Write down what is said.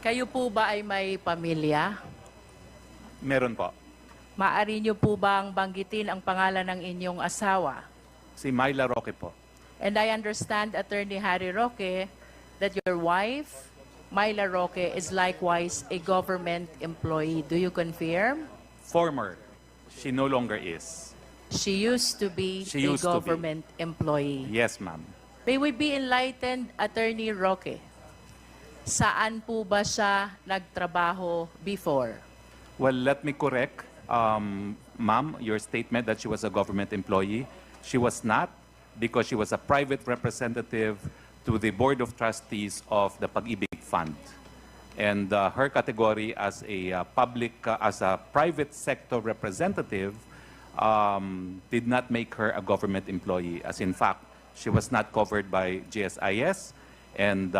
Kayo po ba ay may pamilya? Meron po. Maaari niyo po bang banggitin ang pangalan ng inyong asawa? Si Myla Roque po. And I understand, Attorney Harry Roque, that your wife, Myla Roque, is likewise a government employee. Do you confirm? Former. She no longer is. She used to be She a used to be. government employee. Yes, ma'am. May we be enlightened, Attorney Roque? Saan po ba siya nagtrabaho before? Well, let me correct, ma'am, your statement that she was a government employee. She was not, because she was a private representative to the Board of Trustees of the Pag-ibig Fund. And her category as a as a private sector representative did not make her a government employee. As in fact, she was not covered by GSIS, and